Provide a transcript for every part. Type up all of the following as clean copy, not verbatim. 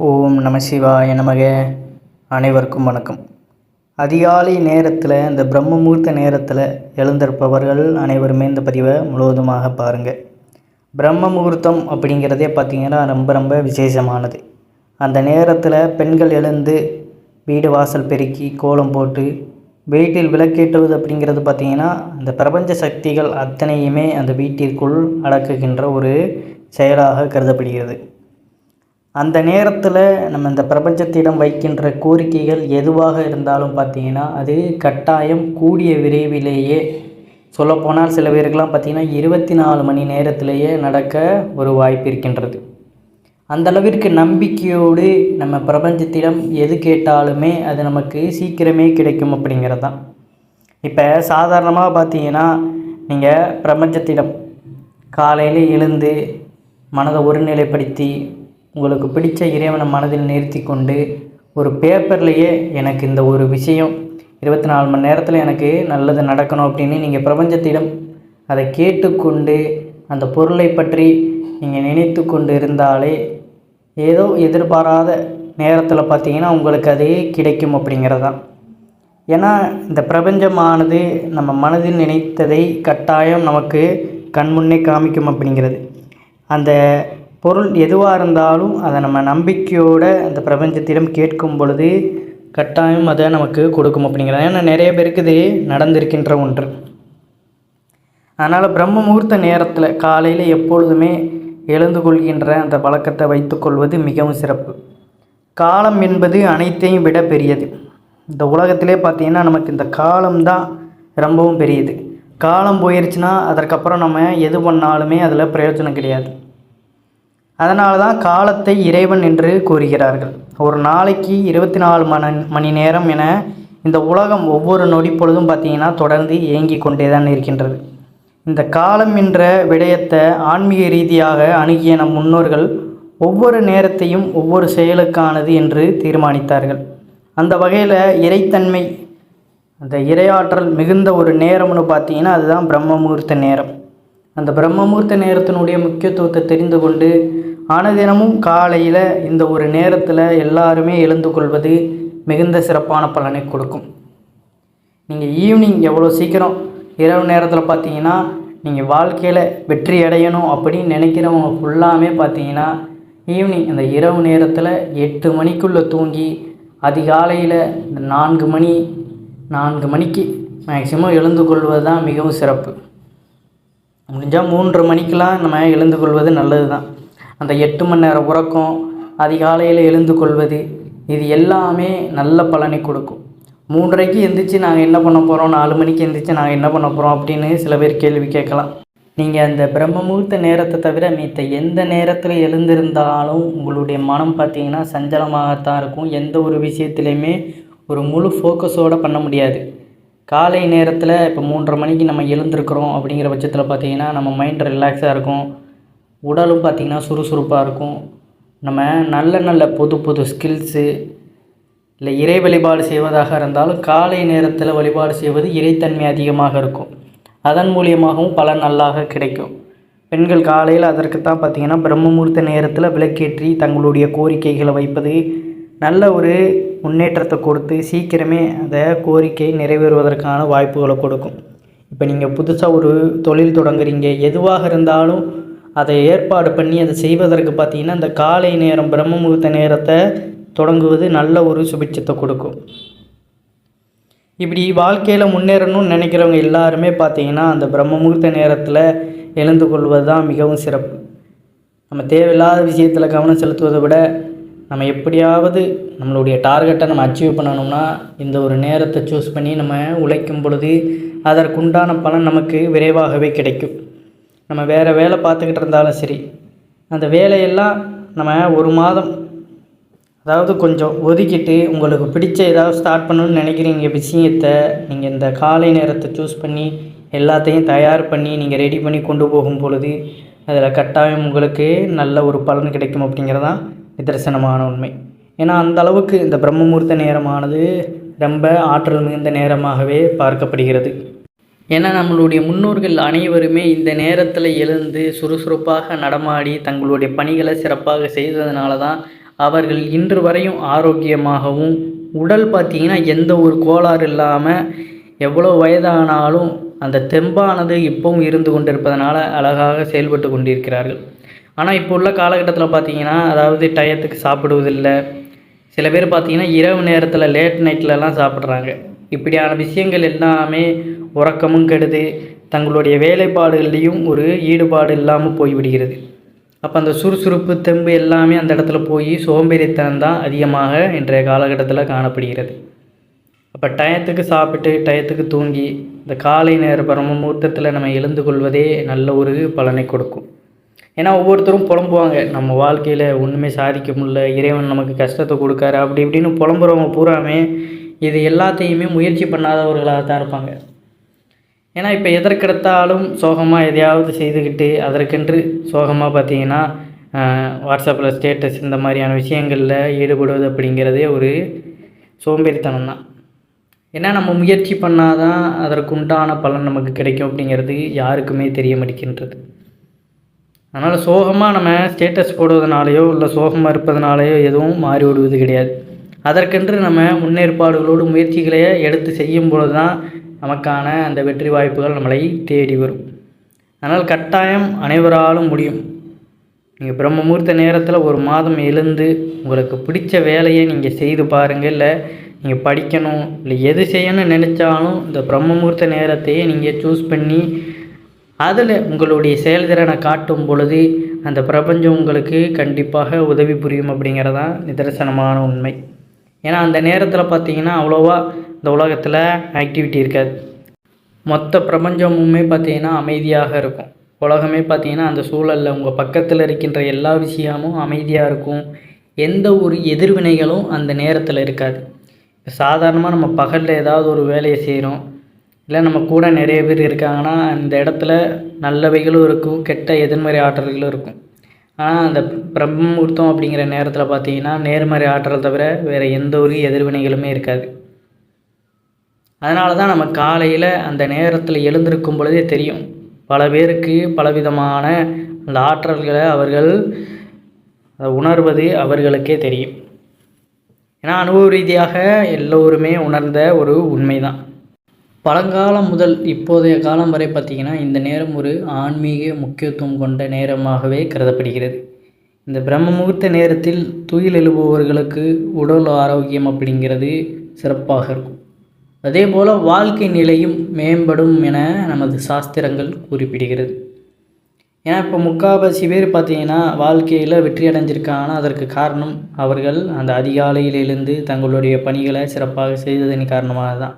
ஓம் நம சிவாய நமக. அனைவருக்கும் வணக்கம். அதிகாலை நேரத்தில் இந்த பிரம்ம முகூர்த்த நேரத்தில் எழுந்திருப்பவர்கள் அனைவருமே இந்த பதிவை முழுவதுமாக பாருங்கள். பிரம்ம முகூர்த்தம் அப்படிங்கிறதே பார்த்திங்கன்னா ரொம்ப விசேஷமானது. அந்த நேரத்தில் பெண்கள் எழுந்து வீடு வாசல் பெருக்கி கோலம் போட்டு வீட்டில் விளக்கேற்றுவது அப்படிங்கிறது பார்த்திங்கன்னா அந்த பிரபஞ்ச சக்திகள் அத்தனையுமே அந்த வீட்டிற்குள் அடக்குகின்ற ஒரு செயலாக கருதப்படுகிறது. அந்த நேரத்தில் நம்ம இந்த பிரபஞ்சத்திடம் வைக்கின்ற கோரிக்கைகள் எதுவாக இருந்தாலும் பார்த்திங்கன்னா அது கட்டாயம் கூடிய விரைவிலேயே, சொல்லப்போனால் சில பேருக்கெல்லாம் பார்த்திங்கன்னா 24 மணி நேரத்திலேயே நடக்க ஒரு வாய்ப்பு இருக்கின்றது. அந்தளவிற்கு நம்பிக்கையோடு நம்ம பிரபஞ்சத்திடம் எது கேட்டாலுமே அது நமக்கு சீக்கிரமே கிடைக்கும் அப்படிங்கிறது தான். இப்போ சாதாரணமாக பார்த்திங்கன்னா நீங்கள் பிரபஞ்சத்திடம் காலையில் எழுந்து மனதை ஒருநிலைப்படுத்தி உங்களுக்கு பிடித்த இறைவனை மனதில் நிறுத்தி கொண்டு ஒரு பேப்பர்லேயே எனக்கு இந்த ஒரு விஷயம் 24 மணி நேரத்தில் எனக்கு நல்லது நடக்கணும் அப்படின்னு நீங்கள் பிரபஞ்சத்திடம் அதை கேட்டுக்கொண்டு அந்த பொருளை பற்றி நீங்கள் நினைத்து கொண்டு இருந்தாலே ஏதோ எதிர்பாராத நேரத்தில் பார்த்தீங்கன்னா உங்களுக்கு அதே கிடைக்கும் அப்படிங்கிறது தான். ஏன்னா இந்த பிரபஞ்சமானது நம்ம மனதில் நினைத்ததை கட்டாயம் நமக்கு கண்முன்னே காமிக்கும் அப்படிங்கிறது. அந்த பொருள் எதுவாக இருந்தாலும் அதை நம்ம நம்பிக்கையோடு அந்த பிரபஞ்சத்திடம் கேட்கும் பொழுது கட்டாயம் அதை நமக்கு கொடுக்கும் அப்படிங்கிறது. ஏன்னா நிறைய பேருக்கு இது நடந்திருக்கின்ற ஒன்று. அதனால் பிரம்ம முகூர்த்த நேரத்தில் காலையில் எப்பொழுதுமே எழுந்து கொள்கின்ற அந்த பழக்கத்தை வைத்துக்கொள்வது மிகவும் சிறப்பு. காலம் என்பது அனைத்தையும் விட பெரியது. இந்த உலகத்திலே பார்த்திங்கன்னா நமக்கு இந்த காலம்தான் ரொம்பவும் பெரியது. காலம் போயிடுச்சுன்னா அதற்கப்புறம் நம்ம எது பண்ணாலுமே அதில் பிரயோஜனம் கிடையாது. அதனால தான் காலத்தை இறைவன் என்று கூறுகிறார்கள். ஒரு நாளைக்கு 24 மணி நேரம் என இந்த உலகம் ஒவ்வொரு நொடி பொழுதும் பார்த்திங்கன்னா தொடர்ந்து இயங்கி கொண்டே தான் இருக்கின்றது. இந்த காலம் என்ற விடயத்தை ஆன்மீக ரீதியாக அணுகிய நம் முன்னோர்கள் ஒவ்வொரு நேரத்தையும் ஒவ்வொரு செயலுக்கானது என்று தீர்மானித்தார்கள். அந்த வகையில் இறைத்தன்மை, அந்த இறையாற்றல் மிகுந்த ஒரு நேரம்னு பார்த்திங்கன்னா அதுதான் பிரம்ம முகூர்த்த நேரம். அந்த பிரம்ம முகூர்த்த நேரத்தினுடைய முக்கியத்துவத்தை தெரிந்து கொண்டு அனுதினமும் காலையில் இந்த ஒரு நேரத்தில் எல்லாருமே எழுந்து கொள்வது மிகுந்த சிறப்பான பலனை கொடுக்கும். நீங்கள் ஈவினிங் எவ்வளோ சீக்கிரம் இரவு நேரத்தில் பார்த்தீங்கன்னா நீங்கள் வாழ்க்கையில் வெற்றி அடையணும் அப்படின்னு நினைக்கிறவங்க ஃபுல்லாமே பார்த்தீங்கன்னா ஈவினிங் அந்த இரவு நேரத்தில் 8 மணிக்குள்ளே தூங்கி அதிகாலையில் இந்த 4 மணிக்கு மேக்சிமம் எழுந்து கொள்வது தான் மிகவும் சிறப்பு. முடிஞ்சால் 3 மணிக்கெலாம் நம்ம எழுந்து கொள்வது நல்லது தான். அந்த 8 மணி நேரம் உறக்கம், அதிகாலையில் எழுந்து கொள்வது, இது எல்லாமே நல்ல பலனை கொடுக்கும். 3:30க்கு எந்திரிச்சு நாங்கள் என்ன பண்ண போகிறோம், 4 மணிக்கு எந்திரிச்சு நாங்கள் என்ன பண்ண போகிறோம் அப்படின்னு சில பேர் கேள்வி கேட்கலாம். நீங்கள் அந்த பிரம்ம முகூர்த்த நேரத்தை தவிர மீத்த எந்த நேரத்தில் எழுந்திருந்தாலும் உங்களுடைய மனம் பார்த்திங்கன்னா சஞ்சலமாகத்தான் இருக்கும். எந்த ஒரு விஷயத்துலையுமே ஒரு முழு ஃபோக்கஸோடு பண்ண முடியாது. காலை நேரத்தில் இப்போ 3:30 மணிக்கு நம்ம எழுந்திருக்கிறோம் அப்படிங்கிற பட்சத்தில் பார்த்திங்கன்னா நம்ம மைண்ட் ரிலாக்ஸாக இருக்கும். உடலும் பார்த்திங்கன்னா சுறுசுறுப்பாக இருக்கும். நம்ம நல்ல புது ஸ்கில்ஸு இல்லை இறை வழிபாடு செய்வதாக இருந்தாலும் காலை நேரத்தில் வழிபாடு செய்வது இறைத்தன்மை அதிகமாக இருக்கும். அதன் மூலியமாகவும் பலன் நல்லாக கிடைக்கும். பெண்கள் காலையில் அதற்குத்தான் பார்த்திங்கன்னா பிரம்ம முகூர்த்த நேரத்தில் விளக்கேற்றி தங்களுடைய கோரிக்கைகளை வைப்பது நல்ல ஒரு முன்னேற்றத்தை கொடுத்து சீக்கிரமே அந்த கோரிக்கை நிறைவேறுவதற்கான வாய்ப்புகளை கொடுக்கும். இப்போ நீங்கள் புதுசாக ஒரு தொழில் தொடங்குறீங்க, எதுவாக இருந்தாலும் அதை ஏற்பாடு பண்ணி அதை செய்வதற்கு பார்த்திங்கன்னா இந்த காலை நேரம் பிரம்ம முகூர்த்த நேரத்தை தொடங்குவது நல்ல ஒரு சுபிட்சத்தை கொடுக்கும். இப்படி வாழ்க்கையில் முன்னேறணும்னு நினைக்கிறவங்க எல்லாருமே பார்த்திங்கன்னா அந்த பிரம்ம முகூர்த்த நேரத்தில் எழுந்து கொள்வது தான் மிகவும் சிறப்பு. நம்ம தேவையில்லாத விஷயத்தில் கவனம் செலுத்துவதை விட நம்ம எப்படியாவது நம்மளுடைய டார்கெட்டை நம்ம அச்சீவ் பண்ணணும்னா இந்த ஒரு நேரத்தை சூஸ் பண்ணி நம்ம உழைக்கும் பொழுது அதற்குண்டான பலன் நமக்கு விரைவாகவே கிடைக்கும். நம்ம வேறு வேலை பார்த்துக்கிட்டு இருந்தாலும் சரி, அந்த வேலையெல்லாம் நம்ம ஒரு மாதம் அதாவது கொஞ்சம் ஒதுக்கிட்டு உங்களுக்கு பிடிச்ச ஏதாவது ஸ்டார்ட் பண்ணணும்னு நினைக்கிறீங்க விஷயத்தை நீங்கள் இந்த காலை நேரத்தை சூஸ் பண்ணி எல்லாத்தையும் தயார் பண்ணி நீங்கள் ரெடி பண்ணி கொண்டு போகும் பொழுது அதில் கட்டாயம் உங்களுக்கு நல்ல ஒரு பலன் கிடைக்கும் அப்படிங்கிறதான் நிதர்சனமான உண்மை. ஏன்னா அந்த அளவுக்கு இந்த பிரம்ம முகூர்த்த நேரமானது ரொம்ப ஆற்றல் மிகுந்த நேரமாகவே பார்க்கப்படுகிறது. ஏன்னா நம்மளுடைய முன்னோர்கள் அனைவருமே இந்த நேரத்தில் எழுந்து சுறுசுறுப்பாக நடமாடி தங்களுடைய பணிகளை சிறப்பாக செய்ததுனால தான் அவர்கள் இன்று வரையும் ஆரோக்கியமாகவும் உடல் பார்த்திங்கன்னா எந்த ஒரு கோளாறு இல்லாமல் எவ்வளோ வயதானாலும் அந்த தெம்பானது இப்பவும் இருந்து கொண்டிருப்பதனால அழகாக செயல்பட்டு கொண்டிருக்கிறார்கள். ஆனால் இப்போ உள்ள காலகட்டத்தில் பார்த்திங்கன்னா அதாவது டயத்துக்கு சாப்பிடுவதில்லை. சில பேர் பார்த்திங்கன்னா இரவு நேரத்தில் லேட் நைட்லலாம் சாப்பிட்றாங்க. இப்படியான விஷயங்கள் எல்லாமே உறக்கமும் கெடுது, தங்களுடைய வேலைப்பாடுகள்லேயும் ஒரு ஈடுபாடு இல்லாமல் போய்விடுகிறது. அப்போ அந்த சுறுசுறுப்பு தெம்பு எல்லாமே அந்த இடத்துல போய் சோம்பேறித்தனம் தான் அதிகமாக இன்றைய காலகட்டத்தில் காணப்படுகிறது. அப்போ டயத்துக்கு சாப்பிட்டு டயத்துக்கு தூங்கி இந்த காலை நேர பிரம்ம முகூர்த்தத்தில் நம்ம எழுந்து கொள்வதே நல்ல ஒரு பலனை கொடுக்கும். ஏன்னா ஒவ்வொருத்தரும் புலம்புவாங்க, நம்ம வாழ்க்கையில் ஒன்றுமே சாதிக்க முடியல, இறைவன் நமக்கு கஷ்டத்தை கொடுக்காரு அப்படி இப்படின்னு புலம்புறவங்க பூராமே இது எல்லாத்தையுமே முயற்சி பண்ணாதவர்களாக தான் இருப்பாங்க. ஏன்னா இப்போ எதற்கெடுத்தாலும் சோகமாக எதையாவது செய்துக்கிட்டு அதற்கென்று சோகமாக பார்த்திங்கன்னா வாட்ஸ்அப்பில் ஸ்டேட்டஸ் இந்த மாதிரியான விஷயங்களில் ஈடுபடுவது அப்படிங்கிறதே ஒரு சோம்பேறித்தனம் தான். ஏன்னா நம்ம முயற்சி பண்ணால் தான் அதற்கு உண்டான பலன் நமக்கு கிடைக்கும் அப்படிங்கிறது யாருக்குமே தெரிய மாட்டேங்கின்றது. அதனால் சோகமாக நம்ம ஸ்டேட்டஸ் போடுவதனாலேயோ இல்லை சோகமாக இருப்பதனாலேயோ எதுவும் மாறி விடுவது கிடையாது. அதற்கென்று நம்ம முன்னேற்பாடுகளோடு முயற்சிகளை எடுத்து செய்யும் பொழுது தான் நமக்கான அந்த வெற்றி வாய்ப்புகள் நம்மளை தேடி வரும். அதனால் கட்டாயம் அனைவராலும் முடியும். நீங்கள் பிரம்ம முகூர்த்த நேரத்தில் ஒரு மாதம் எழுந்து உங்களுக்கு பிடிச்ச வேலையை நீங்கள் செய்து பாருங்கள். இல்லை நீங்கள் படிக்கணும் இல்லை எது செய்யணும்னு நினச்சாலும் இந்த பிரம்ம முகூர்த்த நேரத்தையே நீங்கள் சூஸ் பண்ணி அதில் உங்களுடைய செயல்திறனை காட்டும் பொழுது அந்த பிரபஞ்சம் உங்களுக்கு கண்டிப்பாக உதவி புரியும் அப்படிங்கிறதான் நிதர்சனமான உண்மை. ஏன்னா அந்த நேரத்தில் பார்த்திங்கன்னா அவ்வளோவா இந்த உலகத்தில் ஆக்டிவிட்டி இருக்காது. மொத்த பிரபஞ்சமுமே பார்த்திங்கன்னா அமைதியாக இருக்கும். உலகமே பார்த்திங்கன்னா அந்த சூழலில் உங்கள் பக்கத்தில் இருக்கின்ற எல்லா விஷயமும் அமைதியாக இருக்கும். எந்த ஒரு எதிர்வினைகளும் அந்த நேரத்தில் இருக்காது. இப்போ சாதாரணமாக நம்ம பகலில் ஏதாவது ஒரு வேலையை செய்கிறோம், இல்லை நம்ம கூட நிறைய பேர் இருக்காங்கன்னா அந்த இடத்துல நல்லவைகளும் இருக்கும், கெட்ட எதிர்மறை ஆற்றல்களும் இருக்கும். ஆனால் அந்த பிரம்ம முகூர்த்தம் அப்படிங்கிற நேரத்தில் பார்த்திங்கன்னா நேர்மறை ஆற்றல் தவிர வேறு எந்த ஒரு எதிர்வினைகளுமே இருக்காது. அதனால தான் நம்ம காலையில் அந்த நேரத்தில் எழுந்திருக்கும் பொழுதே தெரியும், பல பேருக்கு பலவிதமான அந்த ஆற்றல்களை அவர்கள் உணர்வது அவர்களுக்கே தெரியும். ஏன்னா அனுபவ ரீதியாக எல்லோருமே உணர்ந்த ஒரு உண்மை தான். பழங்காலம் முதல் இப்போதைய காலம் வரை பார்த்திங்கன்னா இந்த நேரம் ஒரு ஆன்மீக முக்கியத்துவம் கொண்ட நேரமாகவே கருதப்படுகிறது. இந்த பிரம்ம முகூர்த்த நேரத்தில் துயில் எழுபவர்களுக்கு உடல் ஆரோக்கியம் அப்படிங்கிறது சிறப்பாக இருக்கும். அதே போல் வாழ்க்கை நிலையும் மேம்படும் என நமது சாஸ்திரங்கள் குறிப்பிடுகிறது. ஏன்னா இப்போ முக்கால்வாசி பேர் பார்த்திங்கன்னா வாழ்க்கையில் வெற்றி அடைஞ்சிருக்காங்கன்னா அதற்கு காரணம் அவர்கள் அந்த அதிகாலையிலிருந்து தங்களுடைய பணிகளை சிறப்பாக செய்ததன் காரணமாக தான்.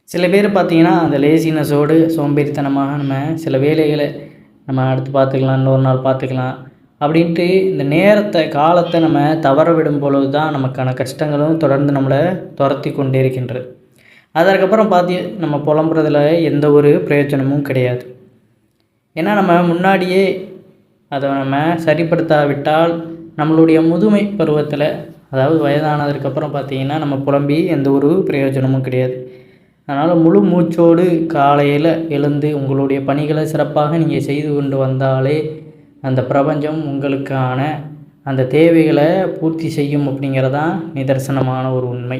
சில பேர் பார்த்திங்கன்னா அந்த லேசினஸோடு சோம்பேறித்தனமாக நம்ம சில வேலைகளை நம்ம அடுத்து பார்த்துக்கலாம், இன்னொரு நாள் பார்த்துக்கலாம் அப்படின்ட்டு இந்த காலத்தை நம்ம தவற விடும் பொழுது தான் நமக்கான கஷ்டங்களும் தொடர்ந்து நம்மளை துரத்தி கொண்டே இருக்கின்றது. அதற்கப்புறம் நம்ம புலம்புறதுல எந்த ஒரு பிரயோஜனமும் கிடையாது. ஏன்னா நம்ம முன்னாடியே அதை நம்ம சரிப்படுத்தாவிட்டால் நம்மளுடைய முதுமை பருவத்தில், அதாவது வயதானதுக்கப்புறம் பார்த்திங்கன்னா நம்ம புலம்பி எந்த ஒரு பிரயோஜனமும் கிடையாது. அதனால் முழு மூச்சோடு காலையில் எழுந்து உங்களுடைய பணிகளை சிறப்பாக நீங்கள் செய்து கொண்டு வந்தாலே அந்த பிரபஞ்சம் உங்களுக்கான அந்த தேவைகளை பூர்த்தி செய்யும் அப்படிங்கிறதான் நிதர்சனமான ஒரு உண்மை.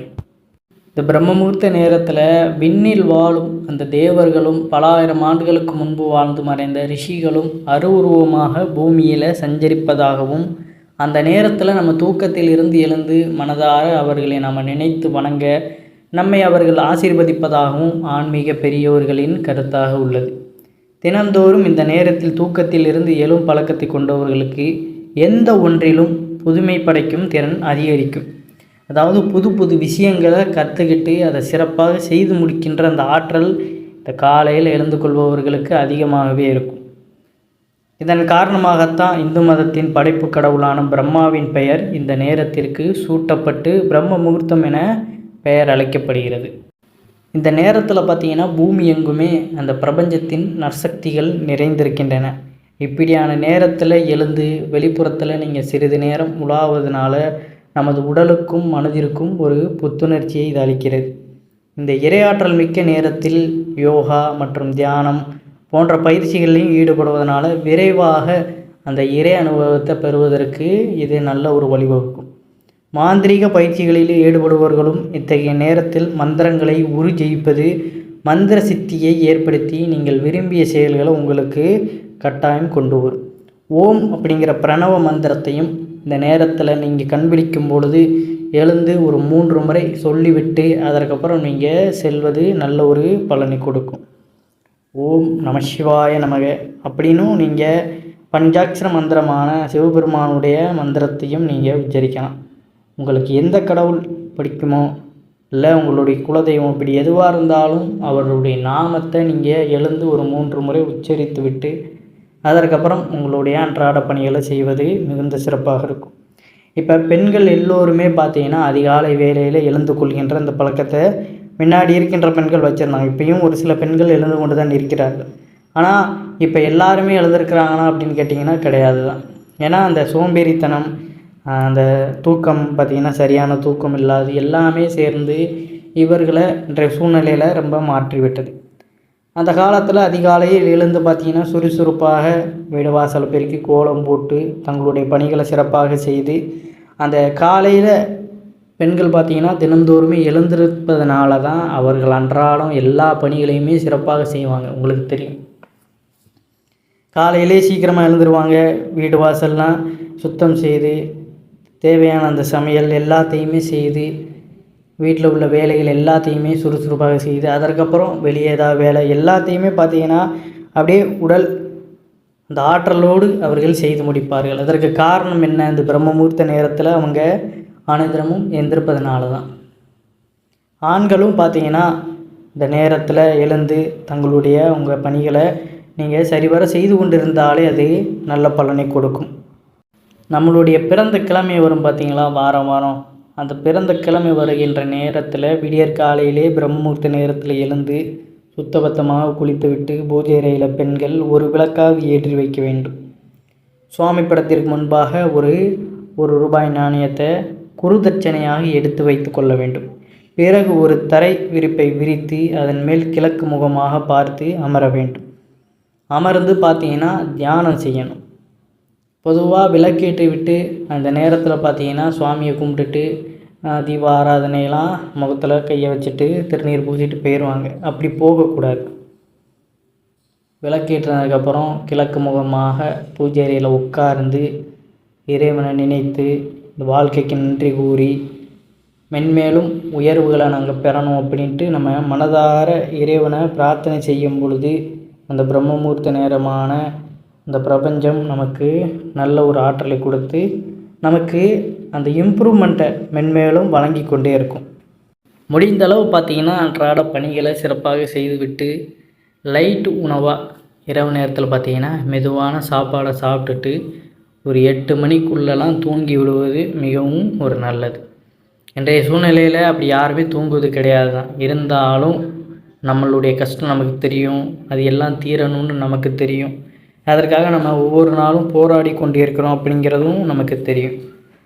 இந்த பிரம்ம முகூர்த்த நேரத்தில் விண்ணில் வாழும் அந்த தேவர்களும் பல ஆயிரம் ஆண்டுகளுக்கு முன்பு வாழ்ந்து மறைந்த ரிஷிகளும் அருவுருவமாக பூமியில் சஞ்சரிப்பதாகவும் அந்த நேரத்தில் நம்ம தூக்கத்தில் இருந்து எழுந்து மனதார அவர்களை நம்ம நினைத்து வணங்க நம்மை அவர்கள் ஆசீர்வதிப்பதாகவும் ஆன்மீக பெரியோர்களின் கருத்தாக உள்ளது. தினந்தோறும் இந்த நேரத்தில் தூக்கத்தில் இருந்து எழும் பழக்கத்தை கொண்டவர்களுக்கு எந்த ஒன்றிலும் புதுமை படைக்கும் திறன் அதிகரிக்கும். அதாவது புது புது விஷயங்களை கற்றுக்கிட்டு அதை சிறப்பாக செய்து முடிக்கின்ற அந்த ஆற்றல் இந்த காலையில் எழுந்து கொள்பவர்களுக்கு அதிகமாகவே இருக்கும். இதன் காரணமாகத்தான் இந்து மதத்தின் படைப்பு கடவுளான பிரம்மாவின் பெயர் இந்த நேரத்திற்கு சூட்டப்பட்டு பிரம்ம முகூர்த்தம் என பெயர் அழைக்கப்படுகிறது. இந்த நேரத்தில் பார்த்திங்கன்னா பூமி எங்குமே அந்த பிரபஞ்சத்தின் நற்சக்திகள் நிறைந்திருக்கின்றன. இப்படியான நேரத்தில் எழுந்து வெளிப்புறத்தில் நீங்கள் சிறிது நேரம் உலாவதனால நமது உடலுக்கும் மனதிற்கும் ஒரு புத்துணர்ச்சியை இது அளிக்கிறது. இந்த இறையாற்றல் மிக்க நேரத்தில் யோகா மற்றும் தியானம் போன்ற பயிற்சிகளிலும் ஈடுபடுவதனால விரைவாக அந்த இறை அனுபவத்தை பெறுவதற்கு இது நல்ல ஒரு வழிவகுக்கும். மாந்திரீக பயிற்சிகளில் ஈடுபடுபவர்களும் இத்தகைய நேரத்தில் மந்திரங்களை ஜெயிப்பது மந்திர சித்தியை ஏற்படுத்தி நீங்கள் விரும்பிய செயல்களை உங்களுக்கு கட்டாயம் கொண்டு வரும். ஓம் அப்படிங்கிற பிரணவ மந்திரத்தையும் இந்த நேரத்தில் நீங்கள் கண்பிடிக்கும் பொழுது எழுந்து ஒரு 3 முறை சொல்லிவிட்டு அதற்கப்புறம் நீங்கள் செல்வது நல்ல ஒரு பலனை கொடுக்கும். ஓம் நம சிவாய நமக அப்படின்னும் நீங்கள் பஞ்சாட்சர மந்திரமான சிவபெருமானுடைய மந்திரத்தையும் நீங்கள் உச்சரிக்கலாம். உங்களுக்கு எந்த கடவுள் பிடிக்குமோ இல்லை உங்களுடைய குலதெய்வம் இப்படி எதுவாக இருந்தாலும் அவருடைய நாமத்தை நீங்கள் எழுந்து ஒரு 3 முறை உச்சரித்து விட்டு அதற்கப்புறம் உங்களுடைய அன்றாட பணிகளை செய்வது மிகுந்த சிறப்பாக இருக்கும். இப்போ பெண்கள் எல்லோருமே பார்த்தீங்கன்னா அதிகாலை வேலையில் எழுந்து கொள்கின்ற அந்த பழக்கத்தை முன்னாடி இருக்கின்ற பெண்கள் வச்சுருந்தாங்க. இப்பயும் ஒரு சில பெண்கள் எழுந்து கொண்டு தான் இருக்கிறார்கள். ஆனால் இப்போ எல்லாருமே எழுந்திருக்கிறாங்கன்னா அப்படின்னு கேட்டிங்கன்னா கிடையாது தான். ஏன்னா அந்த சோம்பேறித்தனம், அந்த தூக்கம் பார்த்திங்கன்னா சரியான தூக்கம் இல்லாது எல்லாமே சேர்ந்து இவர்களை இன்றைய சூழ்நிலையில் ரொம்ப மாற்றிவிட்டது. அந்த காலத்தில் அதிகாலையில் எழுந்து பார்த்திங்கன்னா சுறுசுறுப்பாக வீடு வாசல் பெருக்கி கோலம் போட்டு தங்களுடைய பணிகளை சிறப்பாக செய்து அந்த காலையில் பெண்கள் பார்த்திங்கன்னா தினந்தோறுமே எழுந்திருப்பதனால தான் அவர்கள் அன்றாடம் எல்லா பணிகளையுமே சிறப்பாக செய்வாங்க. உங்களுக்கு தெரியும், காலையிலே சீக்கிரமாக எழுந்துருவாங்க. வீடு வாசல்லாம் சுத்தம் செய்து தேவையான அந்த சமையல் எல்லாத்தையுமே செய்து வீட்டில் உள்ள வேலைகள் எல்லாத்தையுமே சுறுசுறுப்பாக செய்து அதற்கப்புறம் வெளியே ஏதாவது வேலை எல்லாத்தையுமே பார்த்திங்கன்னா அப்படியே உடல் அந்த ஆற்றலோடு அவர்கள் செய்து முடிப்பார்கள். அதற்கு காரணம் என்ன? இந்த பிரம்மமுகூர்த்த நேரத்தில் அவங்க அனைத்திரமும் எந்திருப்பதனால தான். ஆண்களும் பார்த்திங்கன்னா இந்த நேரத்தில் எழுந்து தங்களுடைய உங்கள் பணிகளை நீங்கள் சரிவர செய்து கொண்டிருந்தாலே அது நல்ல பலனை கொடுக்கும். நம்மளுடைய பிறந்த கிழமை வரும் பார்த்திங்களா, வாரம் வாரம் அந்த பிறந்த கிழமை வருகின்ற நேரத்தில் விடியற் காலையிலே பிரம்மமுகூர்த்த நேரத்தில் எழுந்து சுத்தபத்தமாக குளித்து விட்டு பூஜை அறையில் பெண்கள் ஒரு விளக்காக ஏற்றி வைக்க வேண்டும். சுவாமி படத்திற்கு முன்பாக ஒரு ரூபாய் நாணயத்தை குருதட்சணையாக எடுத்து வைத்து கொள்ள வேண்டும். பிறகு ஒரு தரை விரிப்பை விரித்து அதன் மேல் கிழக்கு முகமாக பார்த்து அமர வேண்டும். அமர்ந்து பார்த்திங்கன்னா தியானம் செய்யணும். பொதுவாக விளக்கேற்றி விட்டு அந்த நேரத்தில் பார்த்திங்கன்னா சுவாமியை கும்பிட்டுட்டு தீப ஆராதனையெல்லாம் முகத்தில் கையை வச்சுட்டு திருநீர் பூசிட்டு போயிடுவாங்க. அப்படி போகக்கூடாது. விளக்கேற்றினதுக்கப்புறம் கிழக்கு முகமாக பூஜை அறையில் உட்கார்ந்து இறைவனை நினைத்து இந்த வாழ்க்கைக்கு நன்றி கூறி மென்மேலும் உயர்வுகளை நாங்கள் பெறணும் அப்படின்ட்டு நம்ம மனதார இறைவனை பிரார்த்தனை செய்யும் பொழுது அந்த பிரம்மமுகூர்த்த நேரமான அந்த பிரபஞ்சம் நமக்கு நல்ல ஒரு ஆற்றலை கொடுத்து நமக்கு அந்த இம்ப்ரூவ்மெண்ட்டை மென்மேலும் வழங்கி கொண்டே இருக்கும். முடிந்தளவு பார்த்திங்கன்னா அன்றாட பணிகளை சிறப்பாக செய்துவிட்டு லைட் உணவாக இரவு நேரத்தில் பார்த்திங்கன்னா மெதுவான சாப்பாடை சாப்பிட்டுட்டு ஒரு 8 மணிக்குள்ளெல்லாம் தூங்கி விடுவது மிகவும் ஒரு நல்லது. இன்றைய சூழ்நிலையில் அப்படி யாருமே தூங்குவது கிடையாது தான். இருந்தாலும் நம்மளுடைய கஷ்டம் நமக்கு தெரியும், அது எல்லாம் தீரணும்னு நமக்கு தெரியும். அதற்காக நம்ம ஒவ்வொரு நாளும் போராடி கொண்டிருக்கிறோம் அப்படிங்கிறதும் நமக்கு தெரியும்.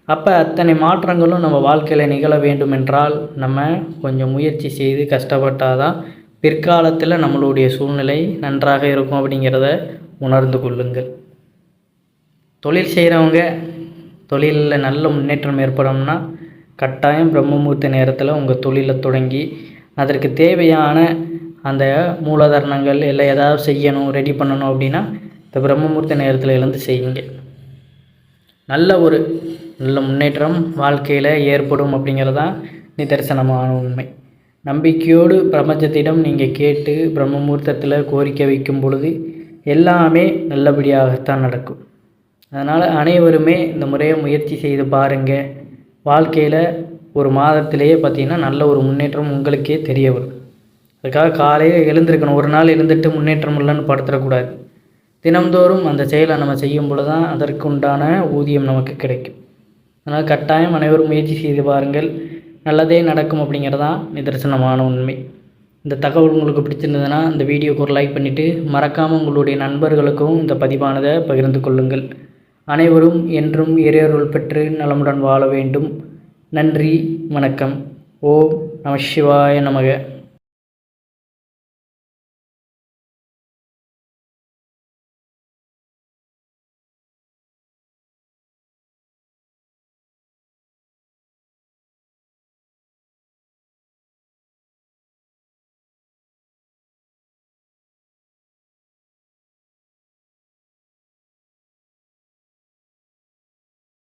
அப்போ அத்தனை மாற்றங்களும் நம்ம வாழ்க்கையில் நிகழ வேண்டும் என்றால் நம்ம கொஞ்சம் முயற்சி செய்து கஷ்டப்பட்டால் தான் பிற்காலத்தில் நம்மளுடைய சூழ்நிலை நன்றாக இருக்கும் அப்படிங்கிறத உணர்ந்து கொள்ளுங்கள். தொழில் செய்கிறவங்க தொழிலில் நல்ல முன்னேற்றம் ஏற்படும்னா கட்டாயம் பிரம்மமுகூர்த்த நேரத்தில் உங்கள் தொழிலை தொடங்கி அதற்கு தேவையான அந்த மூலதரணங்கள் எல்லாம் ஏதாவது செய்யணும், ரெடி பண்ணணும் அப்படின்னா இந்த பிரம்மமுகூர்த்த நேரத்தில் எழுந்து செய்யுங்க. நல்ல முன்னேற்றம் வாழ்க்கையில் ஏற்படும் அப்படிங்கிறதான் நிதர்சனமான உண்மை. நம்பிக்கையோடு பிரபஞ்சத்திடம் நீங்கள் கேட்டு பிரம்மமுகூர்த்தத்தில் கோரிக்கை வைக்கும் பொழுது எல்லாமே நல்லபடியாகத்தான் நடக்கும். அதனால் அனைவருமே இந்த முறையை முயற்சி செய்து பாருங்கள். வாழ்க்கையில் ஒரு மாதத்திலேயே பார்த்திங்கன்னா நல்ல ஒரு முன்னேற்றம் உங்களுக்கே தெரிய வரும். அதுக்காக காலையில் எழுந்திருக்கணும். ஒரு நாள் எழுந்துட்டு முன்னேற்றம் இல்லைன்னு படுத்துடக்கூடாது. தினம்தோறும் அந்த செயலை நம்ம செய்யும் பொழுது தான் அதற்கு உண்டான ஊதியம் நமக்கு கிடைக்கும். அதனால் கட்டாயம் அனைவரும் முயற்சி செய்து பாருங்கள். நல்லதே நடக்கும் அப்படிங்கிறதான் நிதர்சனமான உண்மை. இந்த தகவல் உங்களுக்கு பிடிச்சிருந்ததுன்னா இந்த வீடியோக்கு ஒரு லைக் பண்ணிவிட்டு மறக்காமல் உங்களுடைய நண்பர்களுக்கும் இந்த பதிவானதை பகிர்ந்து கொள்ளுங்கள். அனைவரும் என்றும் இறையருள் பெற்று நலமுடன் வாழ வேண்டும். நன்றி, வணக்கம். ஓம் நம சிவாய நமக.